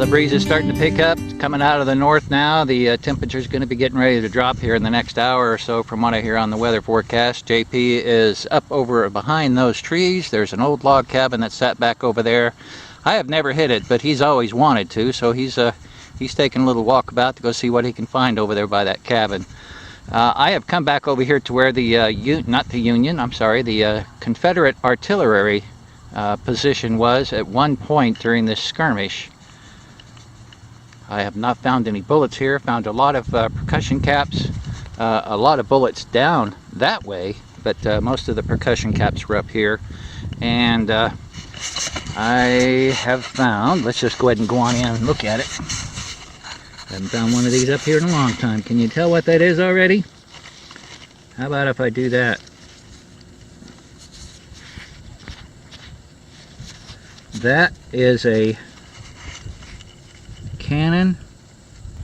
the breeze is starting to pick up. It's coming out of the north now. The temperature is going to be getting ready to drop here in the next hour or so from what I hear on the weather forecast. JP is up over behind those trees. There's an old log cabin that's sat back over there. I have never hit it, but he's always wanted to, so he's taking a little walkabout to go see what he can find over there by that cabin. I have come back over here to where the the Confederate artillery position was at one point during this skirmish. I have not found any bullets here. Found a lot of percussion caps, a lot of bullets down that way, but most of the percussion caps were up here. And I have found, let's just go ahead and go on in and look at it. Haven't found one of these up here in a long time. Can you tell what that is already? How about if I do that? That is a Canon.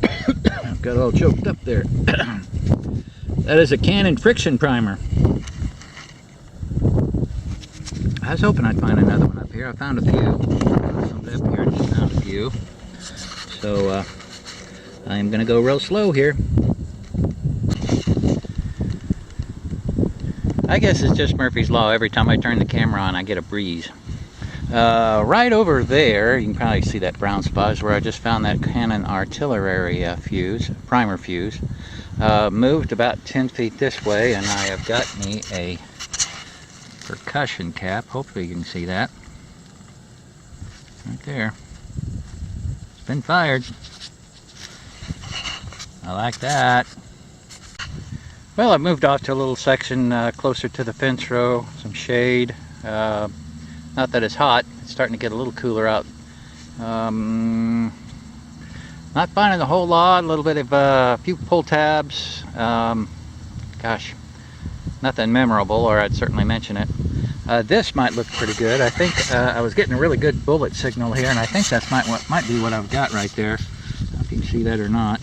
I've got all choked up there. That is a Canon friction primer. I was hoping I'd find another one up here. I found a few. Somebody up here just found a few. So I'm going to go real slow here. I guess it's just Murphy's Law. Every time I turn the camera on, I get a breeze. Right over there, you can probably see that brown spot, is where I just found that Canon artillery primer fuse. Moved about 10 feet this way, and I have got me a percussion cap. Hopefully you can see that. Right there. It's been fired. I like that. Well, I've moved off to a little section closer to the fence row, some shade. Not that it's hot, it's starting to get a little cooler out. Not finding a whole lot, a little bit of a few pull tabs. Gosh, nothing memorable, or I'd certainly mention it. This might look pretty good. I think I was getting a really good bullet signal here, and I think that's might be what I've got right there. I don't know if you can see that or not.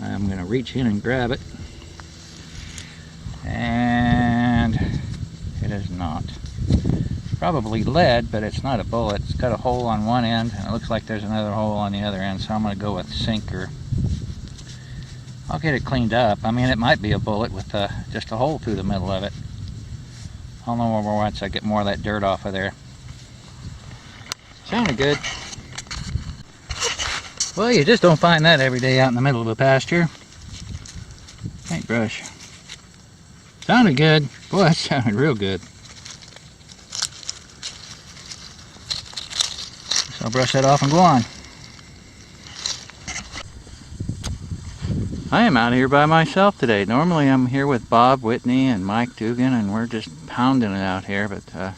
I'm going to reach in and grab it. And it is not. Probably lead, but it's not a bullet. It's got a hole on one end, and it looks like there's another hole on the other end, so I'm going to go with sinker. I'll get it cleaned up. I mean, it might be a bullet with just a hole through the middle of it. I'll know more once I get more of that dirt off of there. Sounded good. Well, you just don't find that every day out in the middle of a pasture. Paintbrush. Sounded good. Boy, that sounded real good. So I'll brush that off and go on. I am out here by myself today. Normally I'm here with Bob Whitney and Mike Diggin, and we're just pounding it out here, but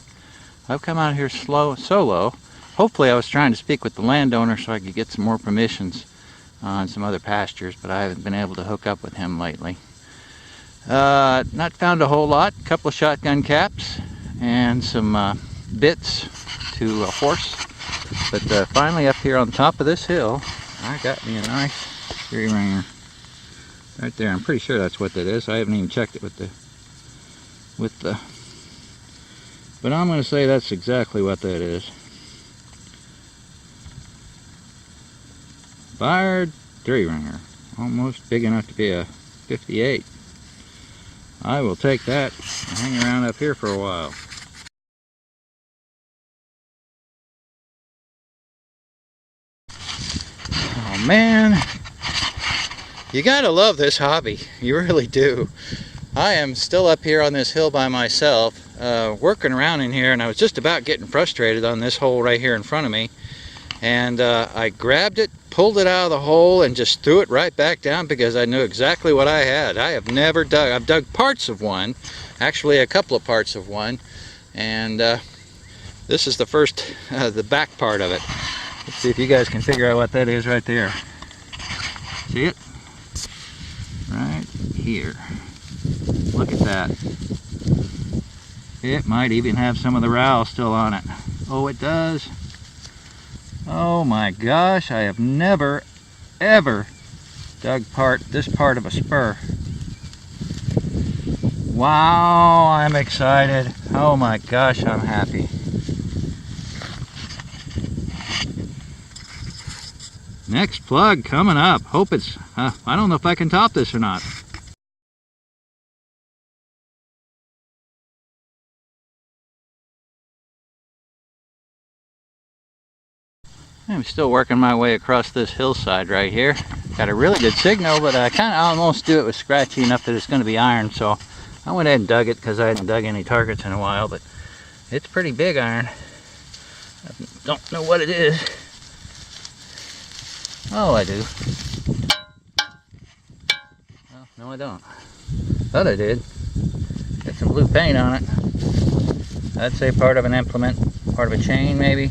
I've come out here solo. Hopefully I was trying to speak with the landowner so I could get some more permissions on some other pastures, but I haven't been able to hook up with him lately. Not found a whole lot. A couple of shotgun caps and some bits to a horse. But finally up here on top of this hill, I got me a nice tree ringer. Right there. I'm pretty sure that's what that is. I haven't even checked it with the but I'm going to say that's exactly what that is. Fired tree ringer. Almost big enough to be a 58. I will take that and hang around up here for a while. Oh man, you gotta love this hobby. You really do. I am still up here on this hill by myself, working around in here, and I was just about getting frustrated on this hole right here in front of me. And I grabbed it, pulled it out of the hole, and just threw it right back down because I knew exactly what I had. I have never dug. I've dug parts of one, actually a couple of parts of one, and this is the first, the back part of it. Let's see if you guys can figure out what that is right there. See it? Right here. Look at that. It might even have some of the rowel still on it. Oh, it does. Oh my gosh, I have never ever dug this part of a spur. Wow, I'm excited. Oh my gosh, I'm happy. Next plug coming up. Hope it's, I don't know if I can top this or not. I'm still working my way across this hillside right here. Got a really good signal, but I kind of almost do it with scratchy enough that it's going to be iron, so I went ahead and dug it because I hadn't dug any targets in a while, but it's pretty big iron. I don't know what it is. Oh, I do. Well, no, I don't. Thought I did. Got some blue paint on it. I'd say part of an implement, part of a chain maybe.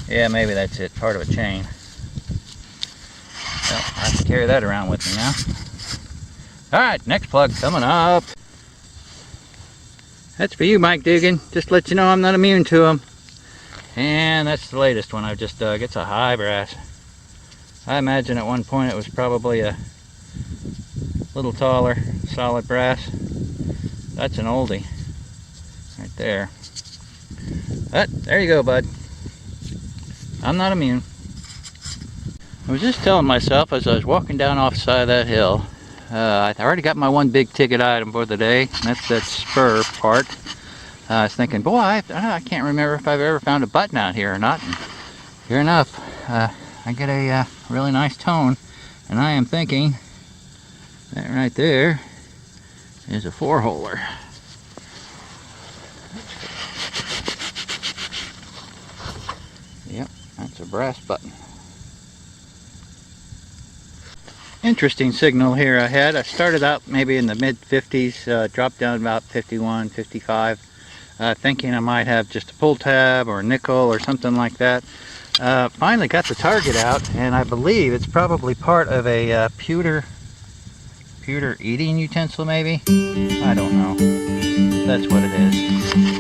Yeah, maybe that's it, part of a chain. Well, I have to carry that around with me now. Alright, next plug coming up. That's for you, Mike Diggin. Just to let you know I'm not immune to them. And that's the latest one I've just dug. It's a high brass. I imagine at one point it was probably a little taller, solid brass. That's an oldie right there. But there you go, bud. I'm not immune. I was just telling myself as I was walking down off the side of that hill, I already got my one big ticket item for the day, and that's that spur part. I was thinking, boy, I can't remember if I've ever found a button out here or not. And sure enough, I get a really nice tone, and I am thinking that right there is a 4-holer. Yep, that's a brass button. Interesting signal here I had. I started out maybe in the mid 50s, dropped down about 51, 55, thinking I might have just a pull tab or a nickel or something like that. Finally got the target out, and I believe it's probably part of a pewter eating utensil maybe? I don't know. That's what it is.